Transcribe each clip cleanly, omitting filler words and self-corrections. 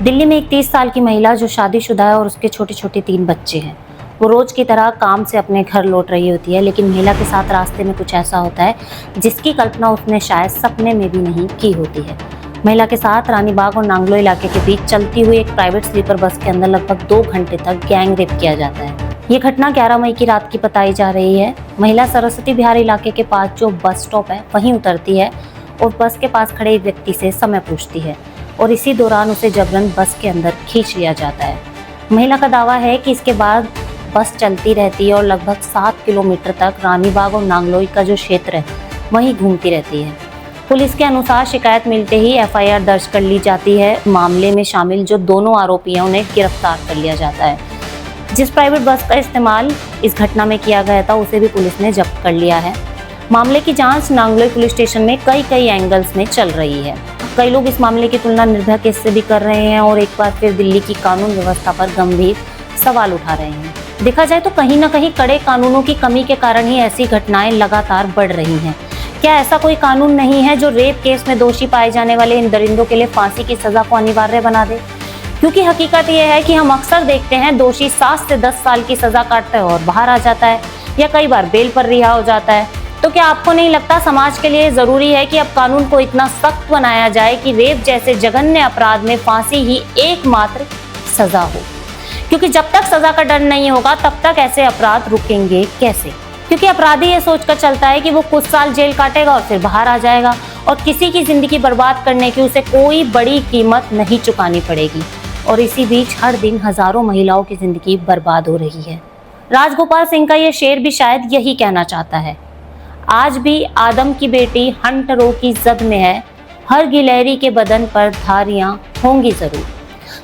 दिल्ली में एक 30 साल की महिला जो शादीशुदा है और उसके छोटे छोटे 3 बच्चे हैं, वो रोज की तरह काम से अपने घर लौट रही होती है। लेकिन महिला के साथ रास्ते में कुछ ऐसा होता है जिसकी कल्पना उसने शायद सपने में भी नहीं की होती है। महिला के साथ रानीबाग और नांगलो इलाके के बीच चलती हुई एक प्राइवेट स्लीपर बस के अंदर लगभग 2 घंटे तक गैंग रेप किया जाता है। ये घटना 11 मई की रात की बताई जा रही है। महिला सरस्वती बिहार इलाके के पास जो बस स्टॉप है वहीं उतरती है और बस के पास खड़े एक व्यक्ति से समय पूछती है और इसी दौरान उसे जबरन बस के अंदर खींच लिया जाता है। महिला का दावा है कि इसके बाद बस चलती रहती है और लगभग 7 किलोमीटर तक रानीबाग और नांगलोई का जो क्षेत्र है वहीं घूमती रहती है। पुलिस के अनुसार शिकायत मिलते ही एफआईआर दर्ज कर ली जाती है। मामले में शामिल जो दोनों आरोपी हैं उन्हें गिरफ्तार कर लिया जाता है। जिस प्राइवेट बस का इस्तेमाल इस घटना में किया गया था उसे भी पुलिस ने जब्त कर लिया है। मामले की जांच नांगलोई पुलिस स्टेशन में कई एंगल्स में चल रही है। कई लोग इस मामले की तुलना निर्भया केस से भी कर रहे हैं और एक बार फिर दिल्ली की कानून व्यवस्था पर गंभीर सवाल उठा रहे हैं। देखा जाए तो कहीं ना कहीं कड़े कानूनों की कमी के कारण ही ऐसी घटनाएं लगातार बढ़ रही हैं। क्या ऐसा कोई कानून नहीं है जो रेप केस में दोषी पाए जाने वाले इन दरिंदों के लिए फांसी की सजा को अनिवार्य बना दे? क्योंकि हकीकत यह है कि हम अक्सर देखते हैं दोषी 7 से 10 साल की सजा काटता है और बाहर आ जाता है या कई बार बेल पर रिहा हो जाता है। तो क्या आपको नहीं लगता समाज के लिए जरूरी है कि अब कानून को इतना सख्त बनाया जाए कि रेप जैसे जघन्य अपराध में फांसी ही एकमात्र सजा हो? क्योंकि जब तक सजा का डर नहीं होगा तब तक ऐसे अपराध रुकेंगे कैसे? क्योंकि अपराधी ये सोचकर चलता है कि वो कुछ साल जेल काटेगा और फिर बाहर आ जाएगा और किसी की जिंदगी बर्बाद करने की उसे कोई बड़ी कीमत नहीं चुकानी पड़ेगी। और इसी बीच हर दिन हजारों महिलाओं की जिंदगी बर्बाद हो रही है। राजगोपाल सिंह का ये शेर भी शायद यही कहना चाहता है। आज भी आदम की बेटी हंटरों की जद में है, हर गिलहरी के बदन पर धारियां होंगी जरूर।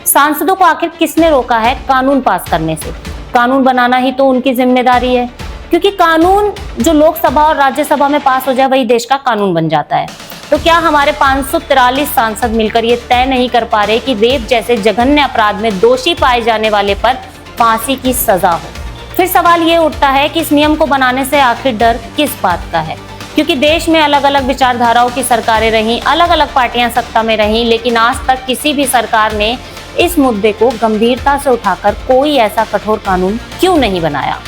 सांसदों को आखिर किसने रोका है कानून पास करने से? कानून बनाना ही तो उनकी जिम्मेदारी है, क्योंकि कानून जो लोकसभा और राज्यसभा में पास हो जाए वही देश का कानून बन जाता है। तो क्या हमारे 543 सांसद मिलकर ये तय नहीं कर पा रहे कि रेप जैसे जघन्य अपराध में दोषी पाए जाने वाले पर फांसी की सजा हो? फिर सवाल ये उठता है कि इस नियम को बनाने से आखिर डर किस बात का है? क्योंकि देश में अलग अलग विचारधाराओं की सरकारें रहीं, अलग अलग पार्टियां सत्ता में रहीं, लेकिन आज तक किसी भी सरकार ने इस मुद्दे को गंभीरता से उठाकर कोई ऐसा कठोर कानून क्यों नहीं बनाया?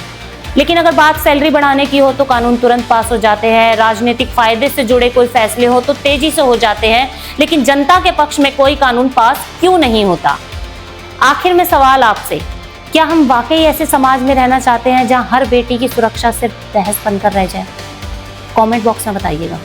लेकिन अगर बात सैलरी बढ़ाने की हो तो कानून तुरंत पास हो जाते हैं, राजनीतिक फायदे से जुड़े कोई फैसले हो तो तेजी से हो जाते हैं, लेकिन जनता के पक्ष में कोई कानून पास क्यों नहीं होता? आखिर में सवाल आपसे, क्या हम वाकई ऐसे समाज में रहना चाहते हैं जहां हर बेटी की सुरक्षा सिर्फ दहेज बनकर रह जाए? कमेंट बॉक्स में बताइएगा।